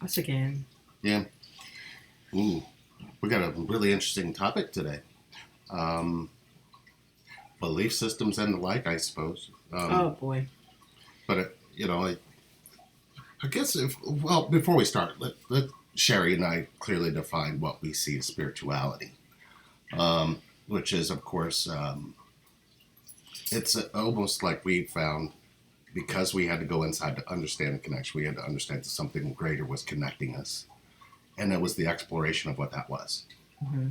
Us again. Yeah. Ooh, we got a really interesting topic today. Um, Belief systems and the like, I suppose. Oh boy. But I guess before we start, let Sherry and I clearly define what we see as spirituality, which is, of course, it's almost like we found because we had to go inside to understand the connection. We had to understand that something greater was connecting us, and it was the exploration of what that was. Mm-hmm.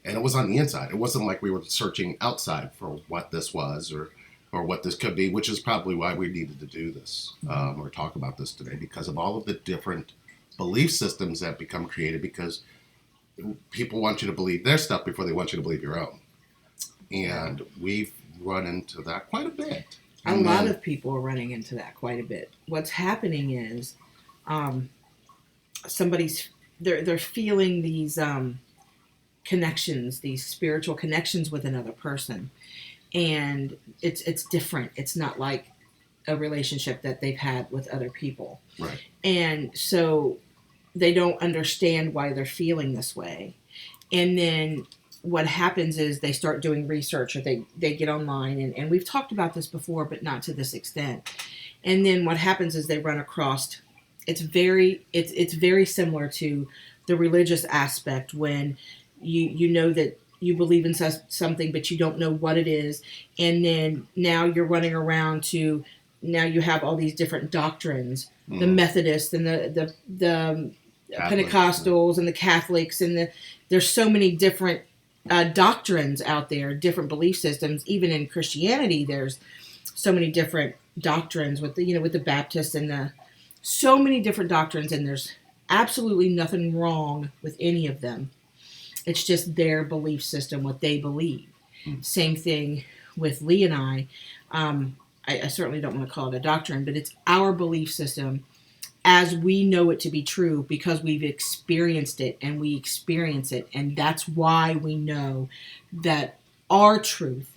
And it was on the inside. It wasn't like we were searching outside for what this was or what this could be, which is probably why we needed to do this or talk about this today, because of all of the different belief systems that become created, because people want you to believe their stuff before they want you to believe your own. And we've run into that quite a bit. A lot of people are running into that quite a bit. What's happening is they're feeling these connections, these spiritual connections with another person. And it's different. It's not like a relationship that they've had with other people. Right. And so they don't understand why they're feeling this way. And then what happens is they start doing research, or they get online, and we've talked about this before, but not to this extent. And then what happens is they run across, it's very similar to the religious aspect, when you know that you believe in something, but you don't know what it is. And then now you're running around now you have all these different doctrines, the Methodists and the Pentecostals and the Catholics, and there's so many different doctrines out there, different belief systems. Even in Christianity, there's so many different doctrines with the Baptists and so many different doctrines, and there's absolutely nothing wrong with any of them. It's just their belief system, what they believe. Same thing with Lee and I. I certainly don't want to call it a doctrine, but it's our belief system as we know it to be true, because we've experienced it and we experience it. And that's why we know that our truth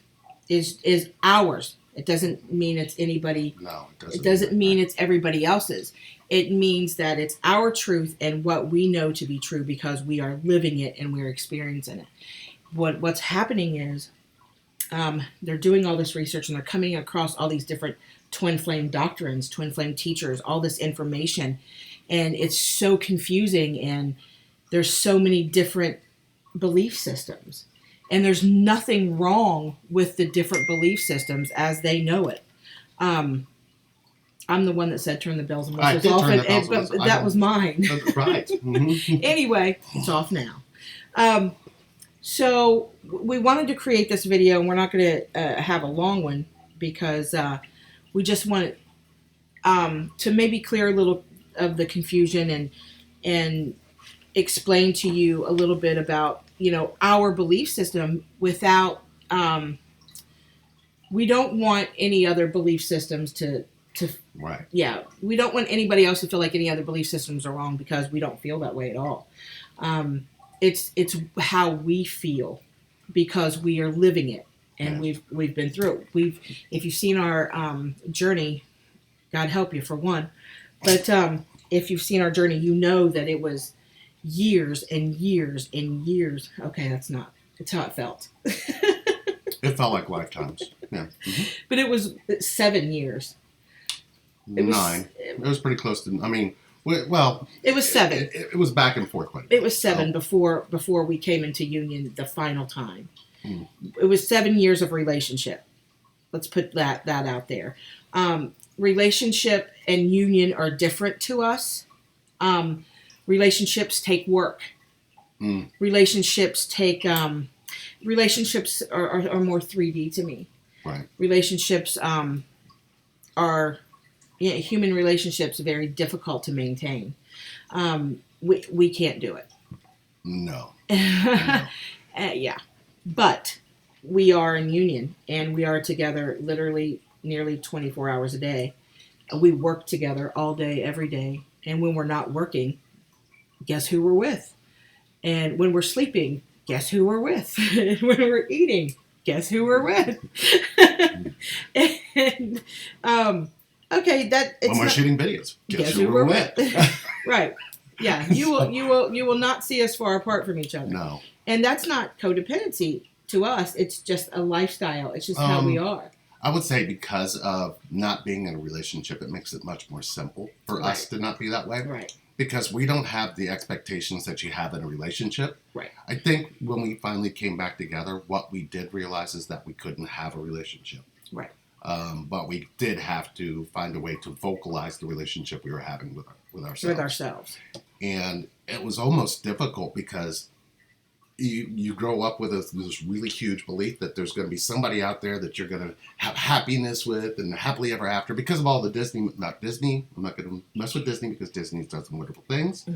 is ours. It doesn't mean it's anybody. No, it doesn't mean it's everybody else's. It means that it's our truth and what we know to be true, because we are living it and we're experiencing it. What's happening is they're doing all this research, and they're coming across all these different twin flame doctrines, twin flame teachers, all this information. And it's so confusing, and there's so many different belief systems. And there's nothing wrong with the different belief systems as they know it. I'm the one that said turn the bells and whistles off, but that was mine. Right. Mm-hmm. Anyway, it's off now. So we wanted to create this video, and we're not going to have a long one, because we just want to maybe clear a little of the confusion and explain to you a little bit about our belief system without. We don't want any other belief systems to. Right. Yeah, we don't want anybody else to feel like any other belief systems are wrong, because we don't feel that way at all. It's how we feel, because we are living it, and we've been through it. If you've seen our journey, God help you for one, but if you've seen our journey, you know that it was years and years and years. Okay, it's how it felt. It felt like lifetimes. Yeah. Mm-hmm. But it was 7 years. 9. It was pretty close to. I mean, well, it was 7. It was back and forth quite a bit. It was 7 before we came into union the final time. It was 7 years of relationship. Let's put that out there. Relationship and union are different to us. Relationships take work. Relationships take. Relationships are more 3D to me. Right. Relationships are. Yeah, human relationships are very difficult to maintain. We can't do it. No. Yeah. But we are in union, and we are together literally nearly 24 hours a day. We work together all day, every day. And when we're not working, guess who we're with? And when we're sleeping, guess who we're with? And when we're eating, guess who we're with? And Okay, that it's when we're not, shooting videos. guess who who we're we're with? with. Right. Yeah, you will not see us far apart from each other. No. And that's not codependency to us. It's just a lifestyle. It's just how we are. I would say because of not being in a relationship, it makes it much more simple for us to not be that way. Right. Because we don't have the expectations that you have in a relationship. Right. I think when we finally came back together, what we did realize is that we couldn't have a relationship. Right. But we did have to find a way to vocalize the relationship we were having with ourselves. With ourselves. And it was almost difficult because you grow up with this really huge belief that there's going to be somebody out there that you're going to have happiness with and happily ever after because of all the Disney, not Disney. I'm not going to mess with Disney because Disney does some wonderful things.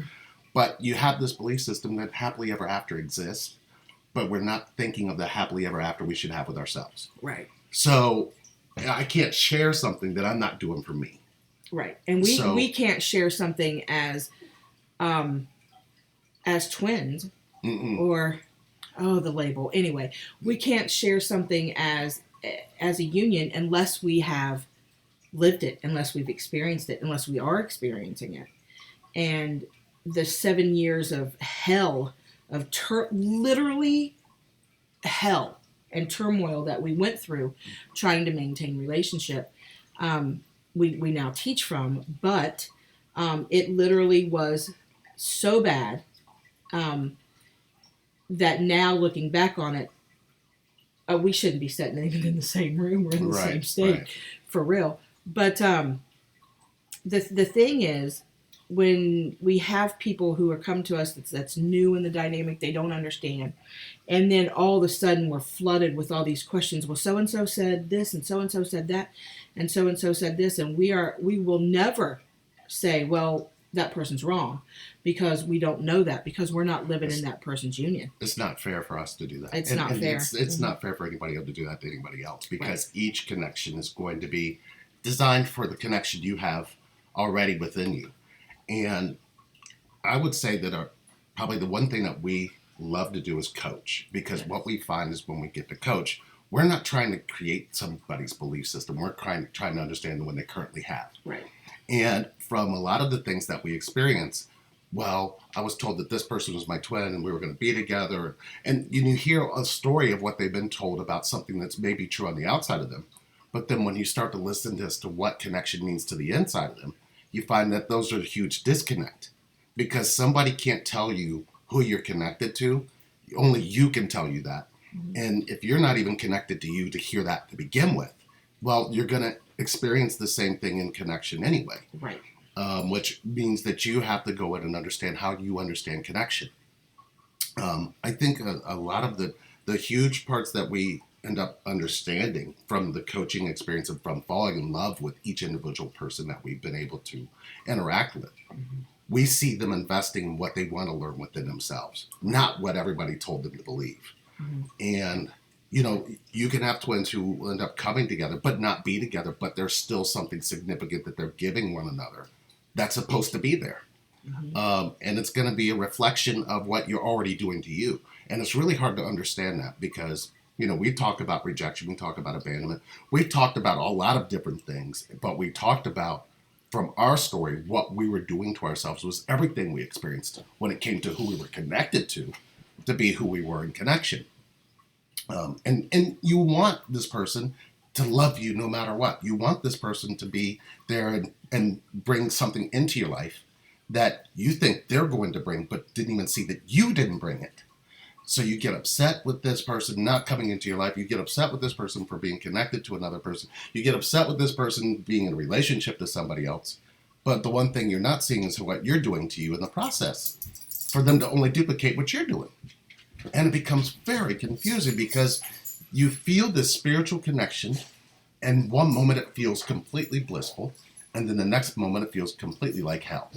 But you have this belief system that happily ever after exists, but we're not thinking of the happily ever after we should have with ourselves. Right. So I can't share something that I'm not doing for me. Right. And we can't share something as twins. Mm-mm. Or, the label. Anyway, we can't share something as a union unless we have lived it, unless we've experienced it, unless we are experiencing it. And the 7 years of hell, of literally hell and turmoil that we went through trying to maintain relationship, we now teach from. But it literally was so bad that now looking back on it, we shouldn't be sitting even in the same room or in the same state, for real. But the thing is, when we have people who are come to us that's new in the dynamic, they don't understand, and then all of a sudden we're flooded with all these questions. Well, so and so said this, and so said that, and so said this, and we will never say, well, that person's wrong, because we don't know that, because we're not living in that person's union. It's not fair for us to do that. It's not fair. It's not fair for anybody else to do that to anybody else, because each connection is going to be designed for the connection you have already within you. And I would say that probably the one thing that we love to do is coach, because what we find is when we get to coach, we're not trying to create somebody's belief system. We're trying to understand the one they currently have. Right. And from a lot of the things that we experience, well, I was told that this person was my twin and we were going to be together. And you hear a story of what they've been told about something that's maybe true on the outside of them. But then when you start to listen as to what connection means to the inside of them, you find that those are a huge disconnect, because somebody can't tell you who you're connected to. Only you can tell you that. Mm-hmm. And if you're not even connected to you to hear that to begin with, well, you're going to experience the same thing in connection anyway. Right. Which means that you have to go in and understand how you understand connection. I think a lot of the huge parts that we end up understanding from the coaching experience and from falling in love with each individual person that we've been able to interact with, we see them investing in what they want to learn within themselves, not what everybody told them to believe. And you can have twins who will end up coming together but not be together, but there's still something significant that they're giving one another that's supposed to be there. And it's going to be a reflection of what you're already doing to you. And it's really hard to understand that, because we talk about rejection, we talk about abandonment, we've talked about a lot of different things, but we talked about, from our story, what we were doing to ourselves was everything we experienced when it came to who we were connected to be who we were in connection. And you want this person to love you no matter what. You want this person to be there and bring something into your life that you think they're going to bring, but didn't even see that you didn't bring it. So you get upset with this person not coming into your life. You get upset with this person for being connected to another person. You get upset with this person being in a relationship to somebody else. But the one thing you're not seeing is what you're doing to you in the process, for them to only duplicate what you're doing. And it becomes very confusing, because you feel this spiritual connection, and one moment it feels completely blissful, and then the next moment it feels completely like hell.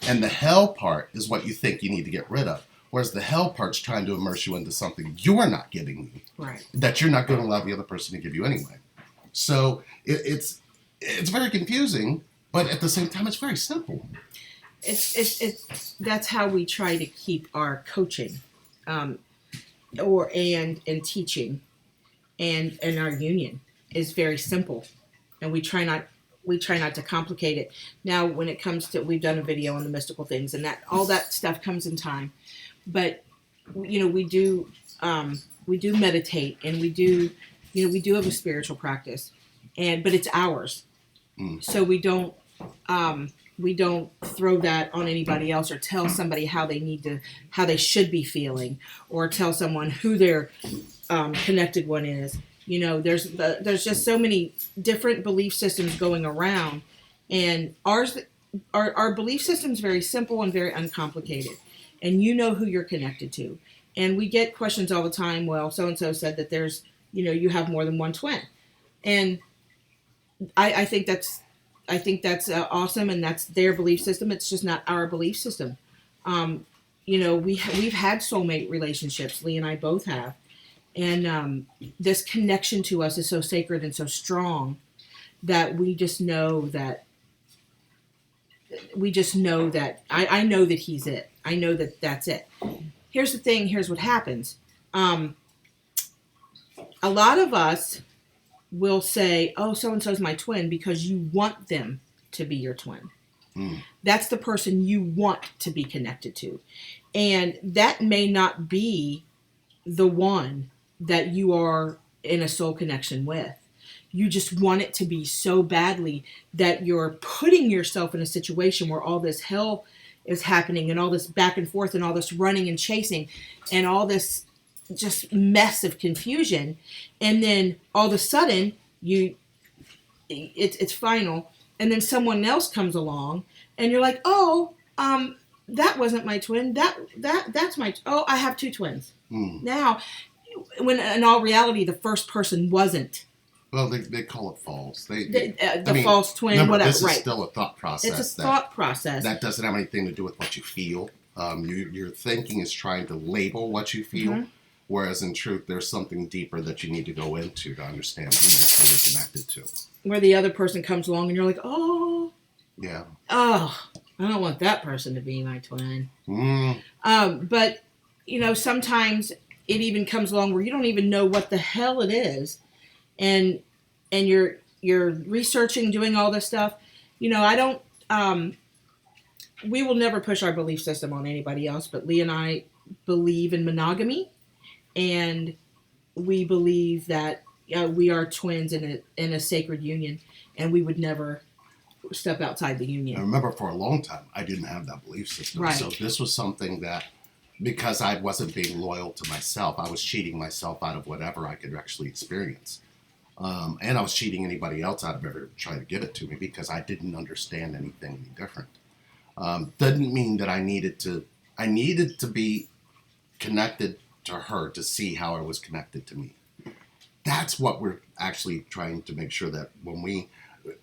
And the hell part is what you think you need to get rid of, whereas the hell part's trying to immerse you into something you're not giving you, right, that you're not going to allow the other person to give you anyway. So it's very confusing, but at the same time, it's very simple. That's how we try to keep our coaching, and teaching, and our union is very simple, and we try not we try not to complicate it. Now, when it comes to, we've done a video on the mystical things, and that all that stuff comes in time. But we do meditate, and we do have a spiritual practice, but it's ours. So we don't throw that on anybody else or tell somebody how they should be feeling, or tell someone who their connected one is. There's just so many different belief systems going around, and our belief system is very simple and very uncomplicated, and who you're connected to. And we get questions all the time. Well, so and so said that there's you have more than one twin, and I think that's awesome, and that's their belief system. It's just not our belief system. We've had soulmate relationships. Lee and I both have. And this connection to us is so sacred and so strong that we just know that I know that he's it. I know that that's it. Here's the thing. Here's what happens. A lot of us will say, oh, so-and-so's my twin, because you want them to be your twin. That's the person you want to be connected to. And that may not be the one that you are in a soul connection with. You just want it to be so badly that you're putting yourself in a situation where all this hell is happening, and all this back and forth, and all this running and chasing, and all this just mess of confusion. And then all of a sudden it's final. And then someone else comes along, and you're like, oh, that wasn't my twin. That's I have two twins. Now, when in all reality, the first person wasn't. Well, they call it false. False twin, remember, whatever. This is still a thought process. It's a thought process. That doesn't have anything to do with what you feel. Your thinking is trying to label what you feel, whereas in truth, there's something deeper that you need to go into to understand who you're fully connected to. Where the other person comes along, and you're like, oh. Yeah. Oh, I don't want that person to be my twin. But, sometimes it even comes along where you don't even know what the hell it is. And you're researching, doing all this stuff. I don't, we will never push our belief system on anybody else, but Lee and I believe in monogamy, and we believe that we are twins in a sacred union, and we would never step outside the union. I remember for a long time, I didn't have that belief system. Right. So this was something that, because I wasn't being loyal to myself, I was cheating myself out of whatever I could actually experience. And I was cheating anybody else out of ever trying to give it to me, because I didn't understand anything any different. Doesn't mean that I needed to be connected to her to see how I was connected to me. That's what we're actually trying to make sure that when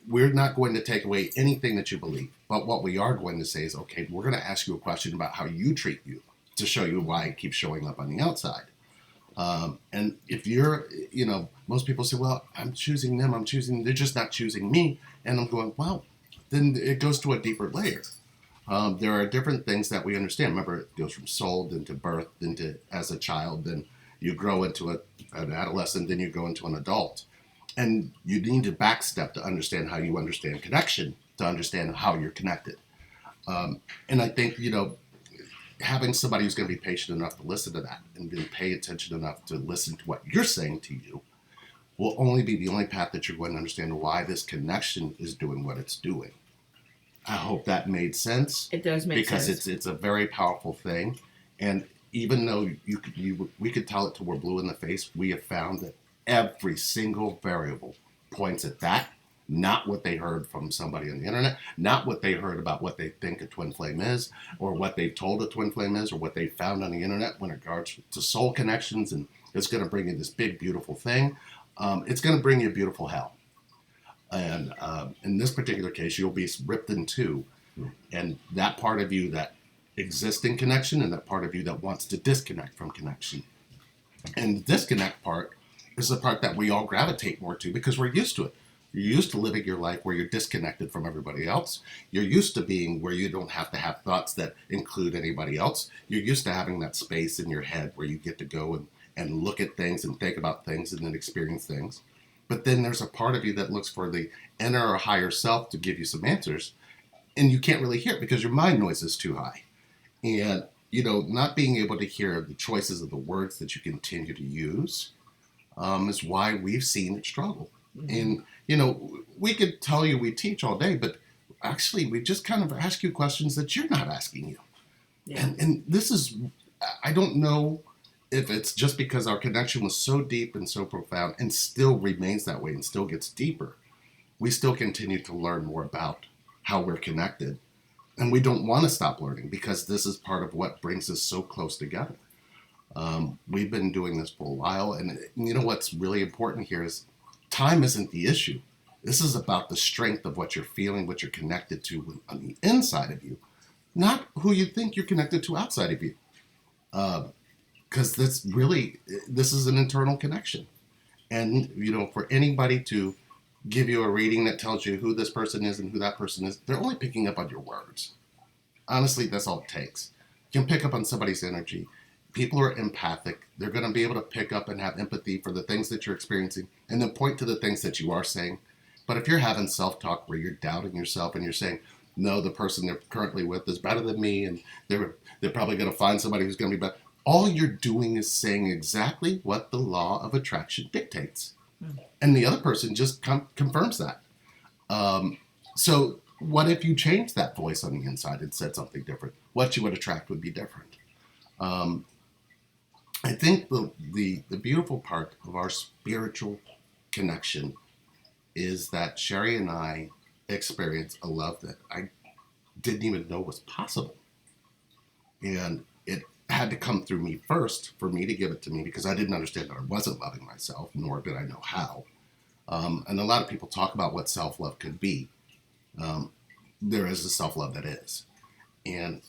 we're not going to take away anything that you believe, but what we are going to say is, okay, we're going to ask you a question about how you treat you to show you why it keeps showing up on the outside. And if you're, most people say, well, I'm choosing them, they're just not choosing me. And I'm going, well, then it goes to a deeper layer. There are different things that we understand. Remember, it goes from soul, then to birth, then to as a child, then you grow into an adolescent, then you go into an adult. And you need to backstep to understand how you understand connection, to understand how you're connected. And I think, having somebody who's going to be patient enough to listen to that and then pay attention enough to listen to what you're saying to you will only be the only path that you're going to understand why this connection is doing what it's doing. I hope that made sense. It does make sense. Because it's a very powerful thing. And even though we could tell it till we're blue in the face, we have found that every single variable points at that, not what they heard from somebody on the internet, not what they heard about what they think a twin flame is, or what they've told a twin flame is, or what they found on the internet when it regards to soul connections, and it's going to bring you this big, beautiful thing. It's going to bring you a beautiful hell. And in this particular case, you'll be ripped in two, and that part of you that exists in connection, and that part of you that wants to disconnect from connection. And the disconnect part is the part that we all gravitate more to because we're used to it. You're used to living your life where you're disconnected from everybody else. You're used to being where you don't have to have thoughts that include anybody else. You're used to having that space in your head where you get to go and look at things and think about things and then experience things. But then there's a part of you that looks for the inner or higher self to give you some answers, and you can't really hear it because your mind noise is too high. And, not being able to hear the choices of the words that you continue to use is why we've seen it struggle. Mm-hmm. And, we could tell you we teach all day, but actually we just kind of ask you questions that you're not asking you. Yeah. And this is, I don't know if it's just because our connection was so deep and so profound and still remains that way and still gets deeper. We still continue to learn more about how we're connected. And we don't want to stop learning because this is part of what brings us so close together. We've been doing this for a while. And what's really important here is time isn't the issue. This is about the strength of what you're feeling, what you're connected to on the inside of you, not who you think you're connected to outside of you. Because this is an internal connection. And, for anybody to give you a reading that tells you who this person is and who that person is, they're only picking up on your words. Honestly, that's all it takes. You can pick up on somebody's energy. People are empathic. They're going to be able to pick up and have empathy for the things that you're experiencing and then point to the things that you are saying. But if you're having self-talk where you're doubting yourself and you're saying, no, the person they're currently with is better than me and they're probably going to find somebody who's going to be better, all you're doing is saying exactly what the law of attraction dictates. And the other person just confirms that. So what if you changed that voice on the inside and said something different? What you would attract would be different. I think the beautiful part of our spiritual connection is that Sherry and I experienced a love that I didn't even know was possible. And it had to come through me first for me to give it to me because I didn't understand that I wasn't loving myself, nor did I know how. And a lot of people talk about what self-love could be. There is a self-love that is. And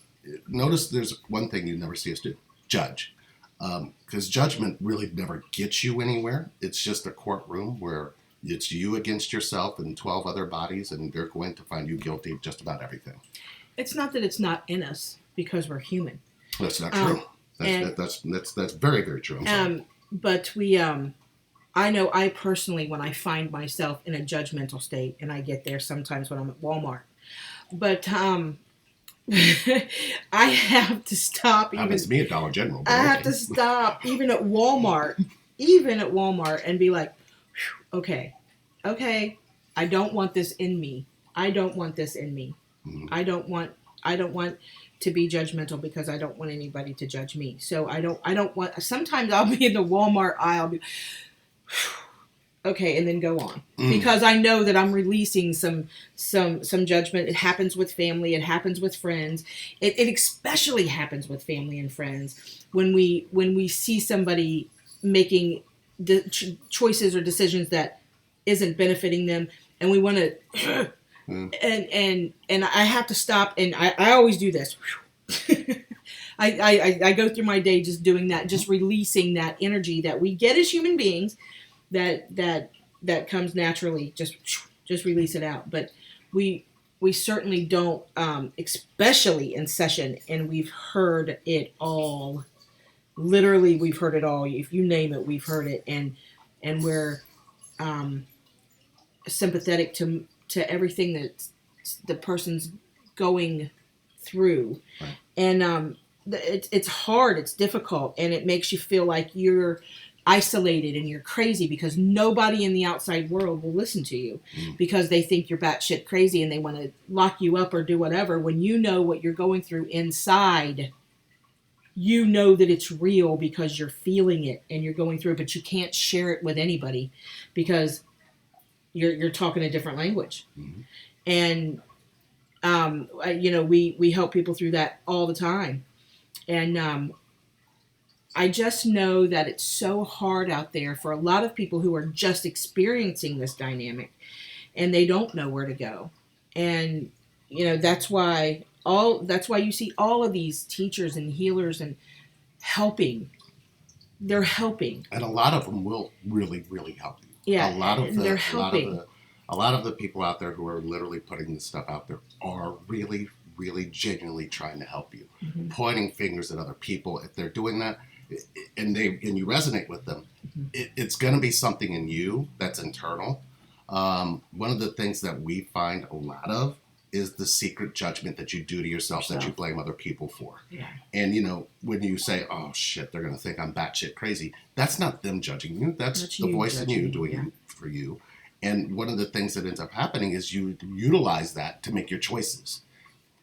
notice there's one thing you never see us do, judge. Because judgment really never gets you anywhere. It's just a courtroom where it's you against yourself and 12 other bodies, and they're going to find you guilty of just about everything. It's not that it's not in us because we're human. That's not true. That's very, very true. But we, I know I personally, when I find myself in a judgmental state, and I get there sometimes when I'm at Walmart, but I have to stop. Happens to me at Dollar General. I have to stop even at Walmart, and be like, okay, I don't want this in me. Mm-hmm. I don't want to be judgmental because I don't want anybody to judge me. So I don't want, sometimes I'll be in the Walmart aisle, okay, and then go on. Because I know that I'm releasing some judgment. It happens with family, it happens with friends. It especially happens with family and friends when we see somebody making choices or decisions that isn't benefiting them, and we want to and I have to stop, and I always do this. I go through my day just doing that, just releasing that energy that we get as human beings that comes naturally. Just release it out. But we certainly don't, especially in session, and we've heard it all. Literally, we've heard it all. If you name it, we've heard it, and we're sympathetic to everything that the person's going through. Right. And it's hard, it's difficult, and it makes you feel like you're isolated and you're crazy because nobody in the outside world will listen to you because they think you're batshit crazy and they want to lock you up or do whatever. When you know what you're going through inside, you know that it's real because you're feeling it and you're going through it, but you can't share it with anybody because you're talking a different language. Mm-hmm. And we help people through that all the time. And I just know that it's so hard out there for a lot of people who are just experiencing this dynamic and they don't know where to go. And, that's why you see all of these teachers and healers and helping. They're helping. And a lot of them will really, really help you. Yeah, they're helping. A lot of the people out there who are literally putting this stuff out there are really, really genuinely trying to help you, pointing fingers at other people. If they're doing that and you resonate with them, it's going to be something in you that's internal. One of the things that we find a lot of is the secret judgment that you do to yourself that you blame other people for. Yeah. And, you know, when you say, oh, shit, they're going to think I'm batshit crazy, that's not them judging you. That's the voice in you doing it for you. And one of the things that ends up happening is you utilize that to make your choices.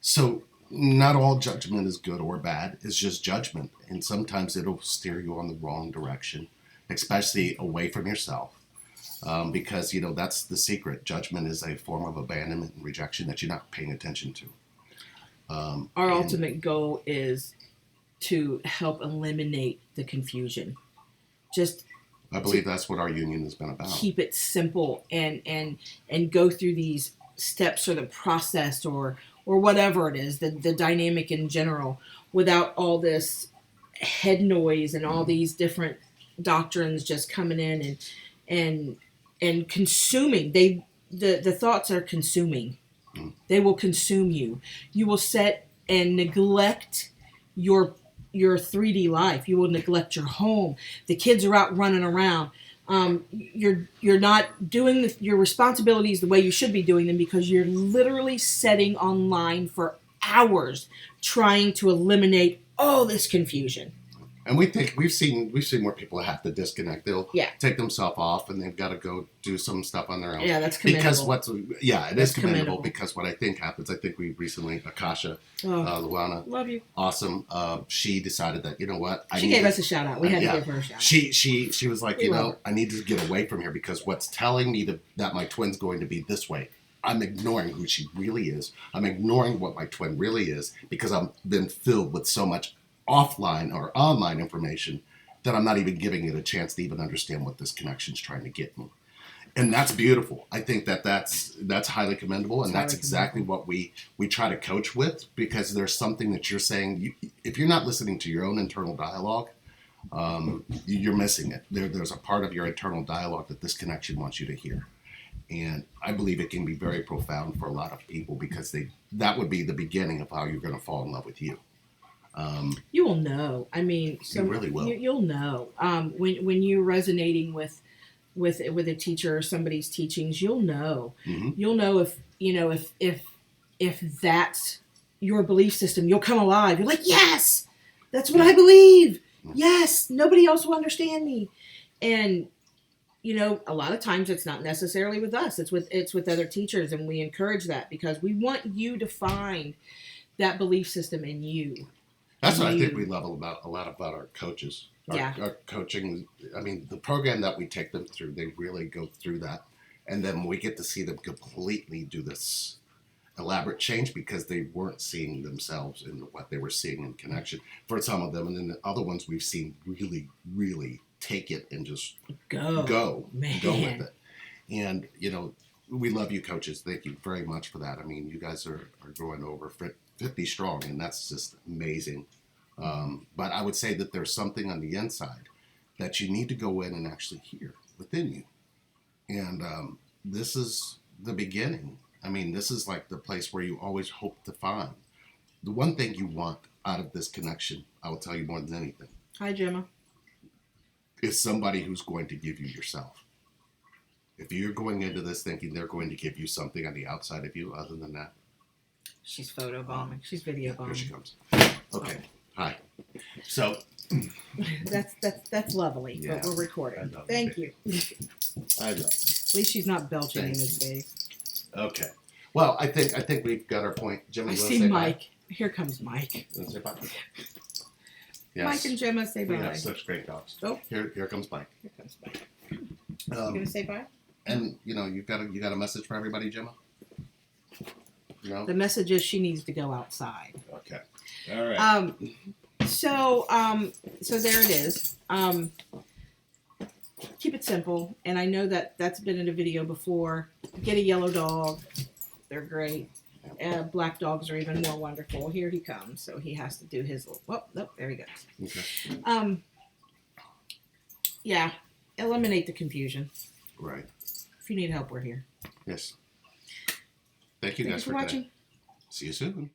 So not all judgment is good or bad. It's just judgment. And sometimes it'll steer you on the wrong direction, especially away from yourself. Because, you know, that's the secret. Judgment is a form of abandonment and rejection that you're not paying attention to. Our ultimate goal is to help eliminate the confusion. I believe that's what our union has been about. Keep it simple and go through these steps or the process or whatever it is, the dynamic in general, without all this head noise and all these different doctrines just coming in and consuming. The thoughts are consuming. They will consume you. You will set and neglect your 3D life. You will neglect your home. The kids are out running around. You're not doing your responsibilities the way you should be doing them because you're literally sitting online for hours trying to eliminate all this confusion. And we've seen where people have to disconnect. They'll take themselves off and they've got to go do some stuff on their own. Yeah, that's commendable. Because it is commendable because what I think happens, I think we recently, Akasha, Luana, love you, awesome. She decided that, you know what, she gave us a shout out. We had to give her a shout out. She was like, I need to get away from here because what's telling me that my twin's going to be this way. I'm ignoring who she really is. I'm ignoring what my twin really is because I've been filled with so much offline or online information that I'm not even giving it a chance to even understand what this connection's trying to get me. And that's beautiful. I think that's highly commendable, and that's exactly what we try to coach with, because there's something that you're saying. If you're not listening to your own internal dialogue, you're missing it. There's a part of your internal dialogue that this connection wants you to hear. And I believe it can be very profound for a lot of people because that would be the beginning of how you're going to fall in love with you. You will know. I mean, you really will. You'll know when you're resonating with a teacher or somebody's teachings. You'll know. Mm-hmm. You'll know if that's your belief system. You'll come alive. You're like, yes, that's what I believe. Mm-hmm. Yes, nobody else will understand me. And a lot of times it's not necessarily with us. It's with other teachers, and we encourage that because we want you to find that belief system in you. That's what I think we love a lot about our coaches. Our coaching, I mean, the program that we take them through, they really go through that. And then we get to see them completely do this elaborate change because they weren't seeing themselves in what they were seeing in connection for some of them. And then the other ones we've seen really, really take it and just go with it. And, we love you coaches. Thank you very much for that. I mean, you guys are going over 50 strong, and that's just amazing. But I would say that there's something on the inside that you need to go in and actually hear within you. And this is the beginning. I mean, this is like the place where you always hope to find. The one thing you want out of this connection, I will tell you more than anything. Hi, Gemma. Is somebody who's going to give you yourself. If you're going into this thinking they're going to give you something on the outside of you, other than that. She's photobombing. She's video bombing. Here she comes. Okay. Hi. So. That's lovely. Yeah, but we're recording. Thank you. I love it. At least she's not belching in his face. Okay. Well, I think we've got our point. Jimmy, I see Mike. Bye? Here comes Mike. You want to say bye? Yes. Mike and Gemma, say bye. We have such great dogs. Oh. Here comes Mike. Here comes Mike. You gonna say bye? And you got a message for everybody, Gemma? No? The message is she needs to go outside. Okay. All right. So there it is. Keep it simple. And I know that's been in a video before. Get a yellow dog. They're great. Black dogs are even more wonderful. Here he comes. So he has to do his little... Oh, nope, there he goes. Okay. Yeah. Eliminate the confusion. Right. If you need help, we're here. Yes. Thank you guys for watching. See you soon.